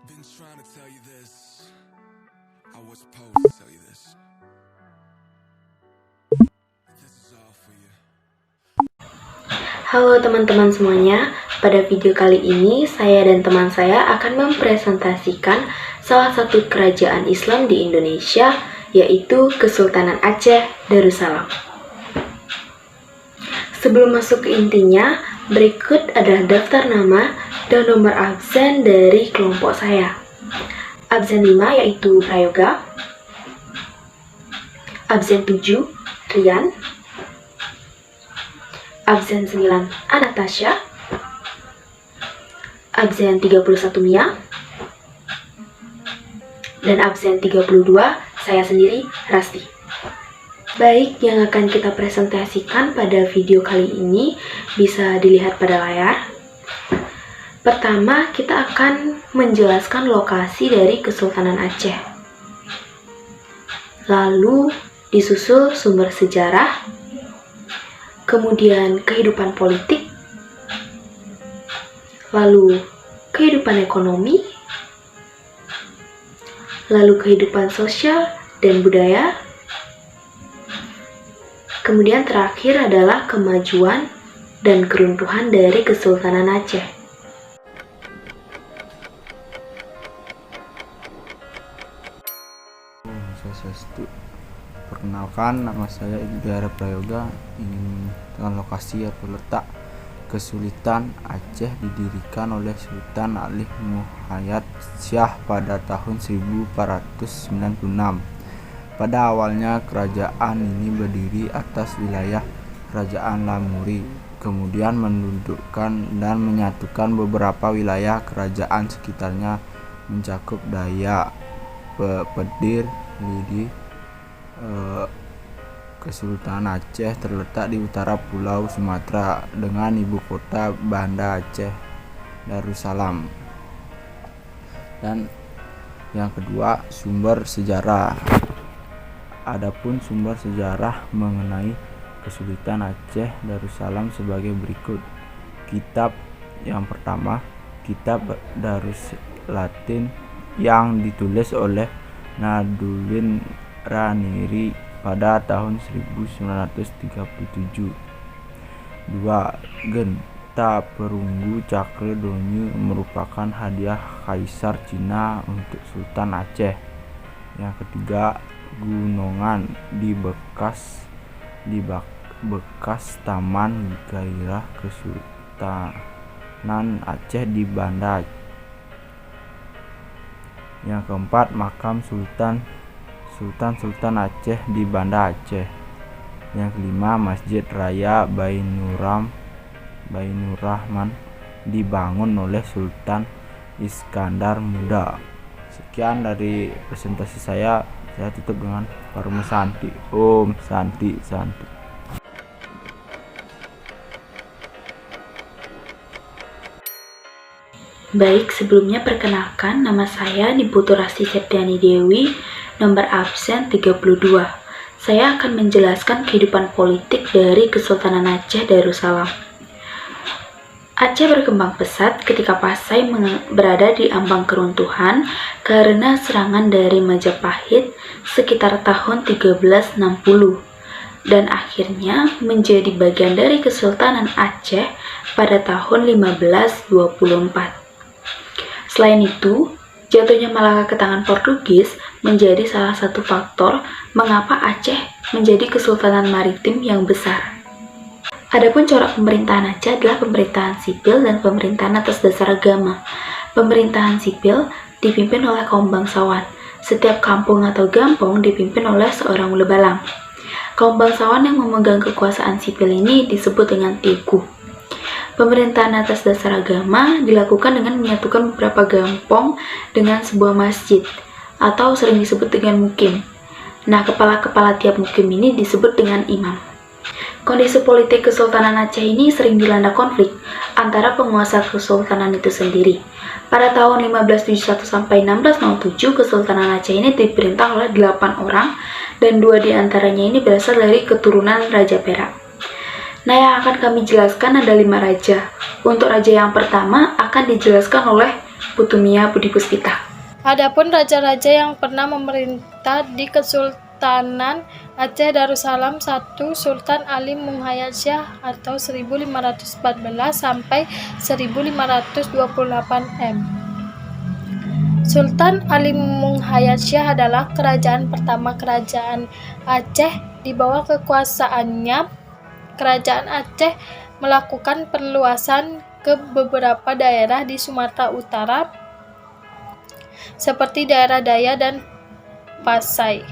been trying to tell you this. I was supposed to tell you this. This is all for you. Halo teman-teman semuanya, pada video kali ini saya dan teman saya akan mempresentasikan salah satu kerajaan Islam di Indonesia, yaitu Kesultanan Aceh Darussalam. Sebelum masuk ke intinya, berikut adalah daftar nama dan nomor absen dari kelompok saya. Absen 5 yaitu Prayoga, absen 7 Rian, absen 9 Anastasia, absen 31 Mia, dan absen 32 saya sendiri, Rasti. Baik, yang akan kita presentasikan pada video kali ini bisa dilihat pada layar. Pertama, kita akan menjelaskan lokasi dari Kesultanan Aceh. Lalu disusul sumber sejarah, kemudian kehidupan politik, lalu kehidupan ekonomi, lalu kehidupan sosial dan budaya, kemudian terakhir adalah kemajuan dan keruntuhan dari Kesultanan Aceh. Swastiastu. Perkenalkan, nama saya Idhara Prayoga. Ingin dengan lokasi atau letak Kesultanan Aceh didirikan oleh Sultan Ali Muhayyad Shah pada tahun 1496. Pada awalnya kerajaan ini berdiri atas wilayah Kerajaan Lamuri, kemudian mendudukkan dan menyatukan beberapa wilayah kerajaan sekitarnya mencakup Dayak, Pedir, Lidi. Kesultanan Aceh terletak di utara Pulau Sumatera dengan ibu kota Banda Aceh Darussalam. Dan yang kedua, sumber sejarah. Adapun sumber sejarah mengenai Kesultanan Aceh Darussalam sebagai berikut. Kitab yang pertama, Kitab Darussalatin yang ditulis oleh Naduddin Raniri pada tahun 1937. 2. Genta Perunggu Cakre Donyu merupakan hadiah Kaisar Cina untuk Sultan Aceh. Yang ketiga, gunungan di bekas Taman Gairah Kesultanan Aceh di Banda. Yang keempat, makam Sultan Aceh di Banda Aceh. Yang kelima, Masjid Raya Bainurrahman dibangun oleh Sultan Iskandar Muda. Sekian dari presentasi saya tutup dengan Parmo Santi. Om Santi Santi. Baik, sebelumnya perkenalkan, nama saya Niputu Rasti Septiani Dewi, nomor absen 32. Saya akan menjelaskan kehidupan politik dari Kesultanan Aceh Darussalam. Aceh berkembang pesat ketika Pasai berada di ambang keruntuhan karena serangan dari Majapahit sekitar tahun 1360 dan akhirnya menjadi bagian dari Kesultanan Aceh pada tahun 1524. Selain itu, jatuhnya Malaka ke tangan Portugis menjadi salah satu faktor mengapa Aceh menjadi kesultanan maritim yang besar. Adapun corak pemerintahan Aceh adalah pemerintahan sipil dan pemerintahan atas dasar agama. Pemerintahan sipil dipimpin oleh kaum bangsawan. Setiap kampung atau gampong dipimpin oleh seorang lebalang. Kaum bangsawan yang memegang kekuasaan sipil ini disebut dengan tiku. Pemerintahan atas dasar agama dilakukan dengan menyatukan beberapa gampong dengan sebuah masjid, atau sering disebut dengan mukim. Nah, kepala-kepala tiap mukim ini disebut dengan imam. Kondisi politik Kesultanan Aceh ini sering dilanda konflik antara penguasa kesultanan itu sendiri. Pada tahun 1571 sampai 1607, Kesultanan Aceh ini diperintah oleh 8 orang, dan 2 diantaranya ini berasal dari keturunan Raja Perak. Nah, yang akan kami jelaskan ada 5 raja. Untuk raja yang pertama akan dijelaskan oleh Putumia Budi Puspita. Adapun raja-raja yang pernah memerintah di Kesultanan Aceh Darussalam 1. Sultan Ali Muhayyad Syah atau 1514 sampai 1528 M. Sultan Ali Muhayyad Syah adalah kerajaan pertama Kerajaan Aceh. Di bawah kekuasaannya, Kerajaan Aceh melakukan perluasan ke beberapa daerah di Sumatera Utara seperti daerah Daya dan Pasai.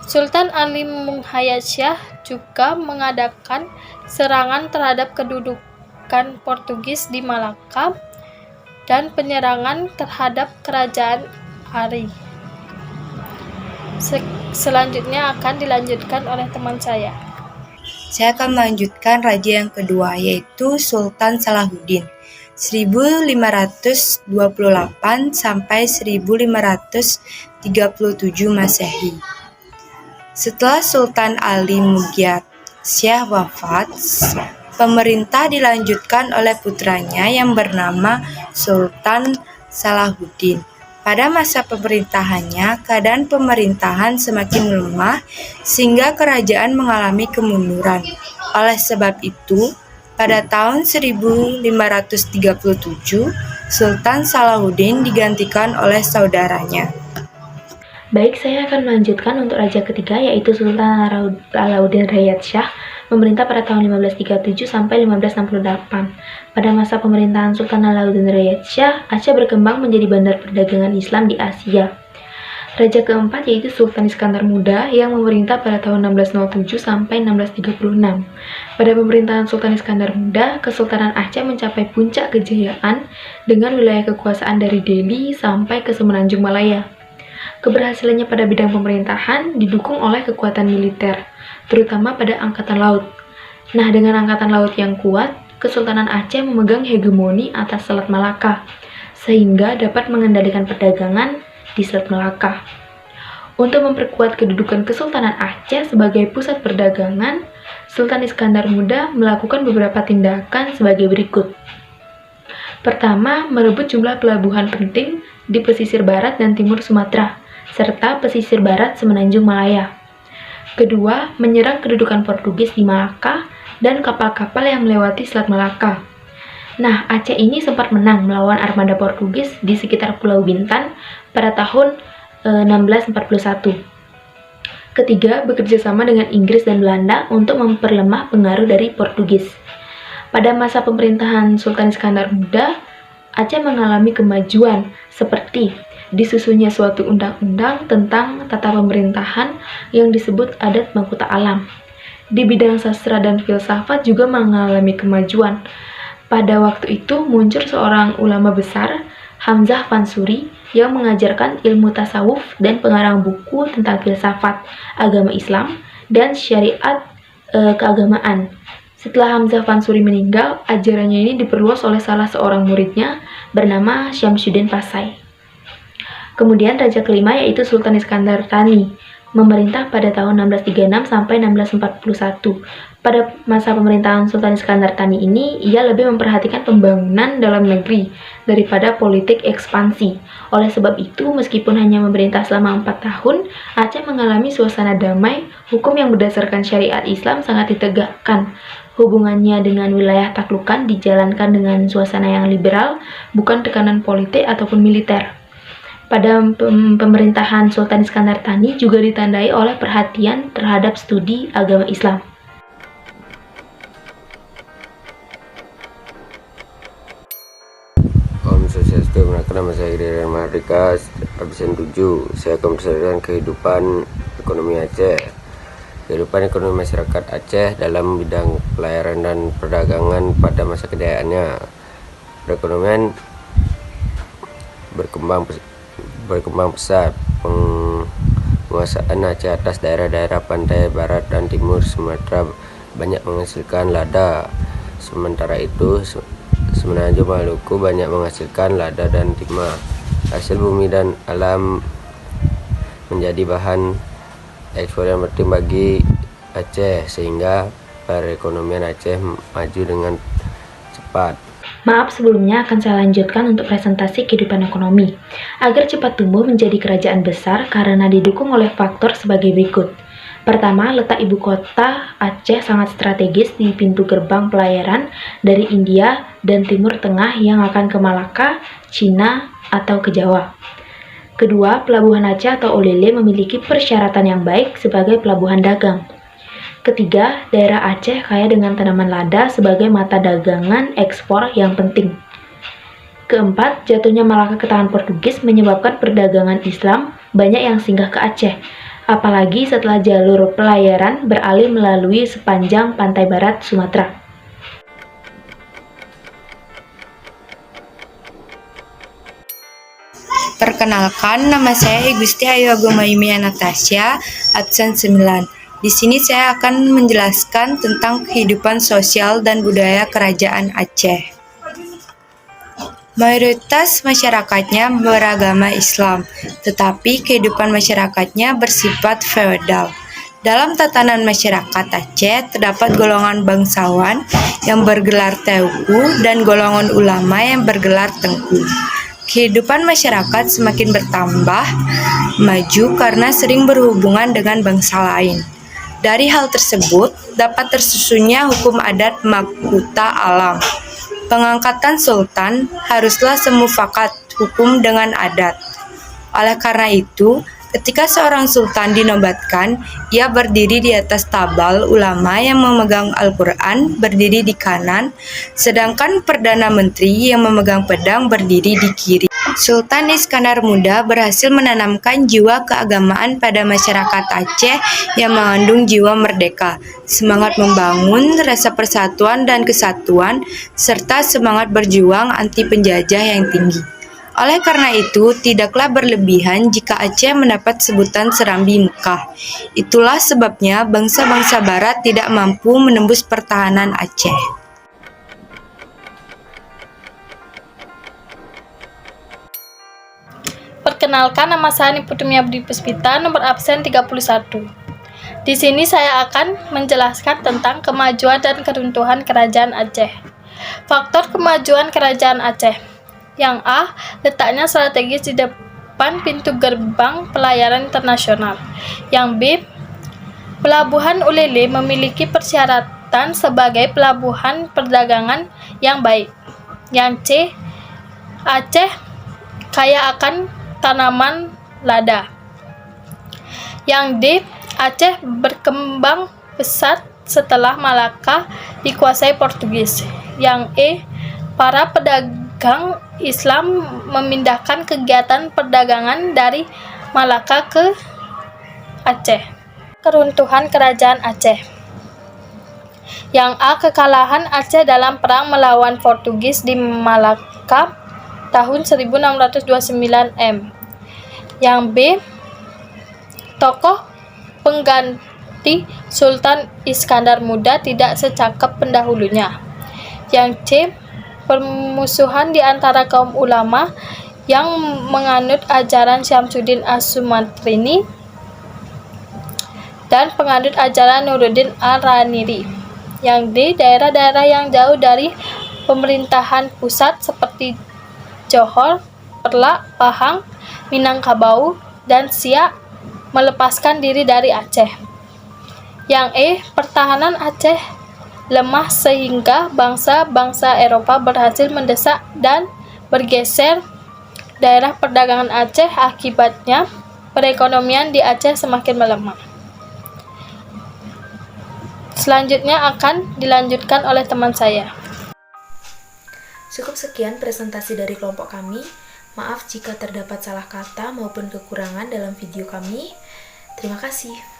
Sultan Ali Muhayyad Syah juga mengadakan serangan terhadap kedudukan Portugis di Malaka dan penyerangan terhadap Kerajaan Ari. Selanjutnya akan dilanjutkan oleh teman saya. Saya akan melanjutkan raja yang kedua, yaitu Sultan Salahuddin 1528 sampai 1537 Masehi. Setelah Sultan Ali Muhayyad Syah wafat, pemerintah dilanjutkan oleh putranya yang bernama Sultan Salahuddin. Pada masa pemerintahannya, keadaan pemerintahan semakin lemah sehingga kerajaan mengalami kemunduran. Oleh sebab itu, pada tahun 1537, Sultan Salahuddin digantikan oleh saudaranya. Baik, saya akan melanjutkan untuk raja ketiga, yaitu Sultan Alauddin Riyad Shah, memerintah pada tahun 1537 sampai 1568. Pada masa pemerintahan Sultan Alauddin Riyad Shah, Aceh berkembang menjadi bandar perdagangan Islam di Asia. Raja keempat yaitu Sultan Iskandar Muda yang memerintah pada tahun 1607 sampai 1636. Pada pemerintahan Sultan Iskandar Muda, Kesultanan Aceh mencapai puncak kejayaan dengan wilayah kekuasaan dari Delhi sampai ke Semenanjung Malaya. Keberhasilannya pada bidang pemerintahan didukung oleh kekuatan militer, terutama pada angkatan laut. Nah, dengan angkatan laut yang kuat, Kesultanan Aceh memegang hegemoni atas Selat Malaka, sehingga dapat mengendalikan perdagangan di Selat Malaka. Untuk memperkuat kedudukan Kesultanan Aceh sebagai pusat perdagangan, Sultan Iskandar Muda melakukan beberapa tindakan sebagai berikut. Pertama, merebut jumlah pelabuhan penting di pesisir barat dan timur Sumatera, serta pesisir barat Semenanjung Malaya. Kedua, menyerang kedudukan Portugis di Malaka dan kapal-kapal yang melewati Selat Malaka. Nah, Aceh ini sempat menang melawan armada Portugis di sekitar Pulau Bintan pada tahun 1641. Ketiga, bekerja sama dengan Inggris dan Belanda untuk memperlemah pengaruh dari Portugis. Pada masa pemerintahan Sultan Iskandar Muda, Aceh mengalami kemajuan seperti disusunnya suatu undang-undang tentang tata pemerintahan yang disebut Adat Mahkota Alam. Di bidang sastra dan filsafat juga mengalami kemajuan. Pada waktu itu muncul seorang ulama besar, Hamzah Fansuri, yang mengajarkan ilmu tasawuf dan pengarang buku tentang filsafat, agama Islam, dan syariat keagamaan. Setelah Hamzah Fansuri meninggal, ajarannya ini diperluas oleh salah seorang muridnya bernama Syamsuddin Pasai. Kemudian raja kelima yaitu Sultan Iskandar Thani, memerintah pada tahun 1636 sampai 1641. Pada masa pemerintahan Sultan Iskandar Thani ini, ia lebih memperhatikan pembangunan dalam negeri daripada politik ekspansi. Oleh sebab itu, meskipun hanya memerintah selama 4 tahun, Aceh mengalami suasana damai, hukum yang berdasarkan syariat Islam sangat ditegakkan. Hubungannya dengan wilayah taklukan dijalankan dengan suasana yang liberal, bukan tekanan politik ataupun militer. Pada pemerintahan Sultan Iskandar Thani juga ditandai oleh perhatian terhadap studi agama Islam. Om Swastiastu, nama saya Irian Mahardika, absen 7. Saya akan menceritakan kehidupan ekonomi Aceh. Kehidupan ekonomi masyarakat Aceh dalam bidang pelayaran dan perdagangan pada masa kejayaannya. Perekonomian berkembang pesat. Penguasaan Aceh atas daerah-daerah pantai barat dan timur Sumatera banyak menghasilkan lada. Sementara itu, Semenanjung Maluku banyak menghasilkan lada dan timah. Hasil bumi dan alam menjadi bahan ekspor yang penting bagi Aceh, sehingga perekonomian Aceh maju dengan cepat. Maaf sebelumnya akan saya lanjutkan untuk presentasi kehidupan ekonomi. Agar cepat tumbuh menjadi kerajaan besar karena didukung oleh faktor sebagai berikut. Pertama, letak ibu kota Aceh sangat strategis di pintu gerbang pelayaran dari India dan Timur Tengah yang akan ke Malaka, Cina, atau ke Jawa. Kedua, pelabuhan Aceh atau Olele memiliki persyaratan yang baik sebagai pelabuhan dagang. Ketiga, daerah Aceh kaya dengan tanaman lada sebagai mata dagangan ekspor yang penting. Keempat, jatuhnya Malaka ke tangan Portugis menyebabkan perdagangan Islam banyak yang singgah ke Aceh, apalagi setelah jalur pelayaran beralih melalui sepanjang pantai barat Sumatera. Perkenalkan, nama saya Gusti Ayu Agoma Yumia Natasha, absen 9. Di sini saya akan menjelaskan tentang kehidupan sosial dan budaya Kerajaan Aceh. Mayoritas masyarakatnya beragama Islam, tetapi kehidupan masyarakatnya bersifat feodal. Dalam tatanan masyarakat Aceh terdapat golongan bangsawan yang bergelar Teuku dan golongan ulama yang bergelar Tengku. Kehidupan masyarakat semakin bertambah maju karena sering berhubungan dengan bangsa lain. Dari hal tersebut, dapat tersusunnya hukum adat Makkuta Alam. Pengangkatan sultan haruslah semufakat hukum dengan adat. Oleh karena itu, ketika seorang sultan dinobatkan, ia berdiri di atas tabal ulama yang memegang Al-Quran berdiri di kanan, sedangkan Perdana Menteri yang memegang pedang berdiri di kiri. Sultan Iskandar Muda berhasil menanamkan jiwa keagamaan pada masyarakat Aceh yang mengandung jiwa merdeka, semangat membangun, rasa persatuan dan kesatuan, serta semangat berjuang anti penjajah yang tinggi. Oleh karena itu, tidaklah berlebihan jika Aceh mendapat sebutan Serambi Mekah. Itulah sebabnya bangsa-bangsa Barat tidak mampu menembus pertahanan Aceh. Perkenalkan, nama saya Niputumi Abdi Puspita, nomor absen 31. Di sini saya akan menjelaskan tentang kemajuan dan keruntuhan Kerajaan Aceh. Faktor kemajuan Kerajaan Aceh. Yang A, letaknya strategis di depan pintu gerbang pelayaran internasional. Yang B, Pelabuhan Olele memiliki persyaratan sebagai pelabuhan perdagangan yang baik. Yang C, Aceh kaya akan tanaman lada. Yang D, Aceh berkembang pesat setelah Malaka dikuasai Portugis. Yang E, para pedagang Islam memindahkan kegiatan perdagangan dari Malaka ke Aceh. Keruntuhan Kerajaan Aceh. Yang A, kekalahan Aceh dalam perang melawan Portugis di Malaka tahun 1629 M. Yang B, tokoh pengganti Sultan Iskandar Muda tidak secakap pendahulunya. Yang C, permusuhan di antara kaum ulama yang menganut ajaran Syamsuddin As-Sumatrini dan penganut ajaran Nuruddin Al-Raniri. Yang D, daerah-daerah yang jauh dari pemerintahan pusat seperti Johor, Perlak, Pahang, Minangkabau, dan Siak melepaskan diri dari Aceh. Yang E, pertahanan Aceh lemah sehingga bangsa-bangsa Eropa berhasil mendesak dan bergeser daerah perdagangan Aceh. Akibatnya, perekonomian di Aceh semakin melemah. Selanjutnya akan dilanjutkan oleh teman saya. Cukup sekian presentasi dari kelompok kami. Maaf jika terdapat salah kata maupun kekurangan dalam video kami. Terima kasih.